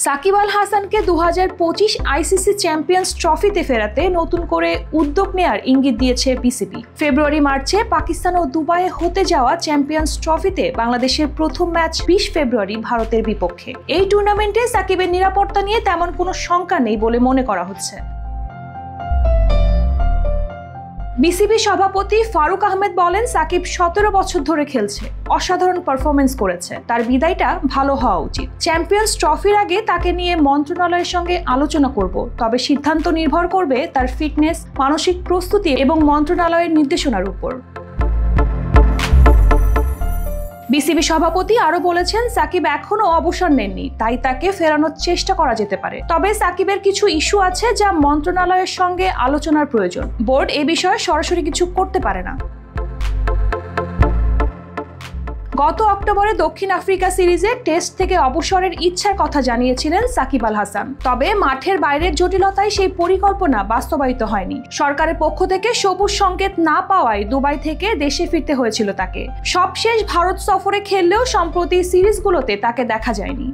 সাকিব আল হাসানকে 2025 ICC champions ট্রফিতে ফেরাতে নতুন করে উদ্যোগ নেয়ার ইঙ্গিত দিয়েছে বিসিবি। ফেব্রুয়ারি-মার্চে পাকিস্তান ও দুবাইয়ে হতে যাওয়া চ্যাম্পিয়ন্স ট্রফিতে বাংলাদেশের প্রথম ম্যাচ 20 ফেব্রুয়ারি ভারতের বিপক্ষে। এই টুর্নামেন্টে সাকিবের নিরাপত্তা নিয়ে তেমন কোনো শঙ্কা নেই বলে মনে করা হচ্ছে। বিসিবি সভাপতি ফারুক আহমেদ বলেন, সাকিব 17 বছর ধরে খেলছে, অসাধারণ পারফরমেন্স করেছে, তার বিদায়টা ভালো হওয়া উচিত। চ্যাম্পিয়ন্স ট্রফির আগে তাকে নিয়ে মন্ত্রণালয়ের সঙ্গে আলোচনা করব, তবে সিদ্ধান্ত নির্ভর করবে তার ফিটনেস, মানসিক প্রস্তুতি এবং মন্ত্রণালয়ের নির্দেশনার উপর। বিসিবি সভাপতি আরো বলেছেন, সাকিব এখনো অবসর নেননি, তাই তাকে ফেরানোর চেষ্টা করা যেতে পারে। তবে সাকিবের কিছু ইস্যু আছে যা মন্ত্রণালয়ের সঙ্গে আলোচনার প্রয়োজন। বোর্ড এ বিষয়ে সরাসরি কিছু করতে পারে না। গত অক্টোবরে দক্ষিণ আফ্রিকা সিরিজে টেস্ট থেকে অবসরের ইচ্ছার কথা জানিয়েছিলেন সাকিব আল হাসান। তবে মাঠের বাইরের জটিলতায় সেই পরিকল্পনা বাস্তবায়িত হয়নি। সরকারের পক্ষ থেকে সবুজ সংকেত না পাওয়ায় দুবাই থেকে দেশে ফিরতে হয়েছিল তাকে। সবশেষ ভারত সফরে খেললেও সম্প্রতি সিরিজগুলোতে তাকে দেখা যায়নি।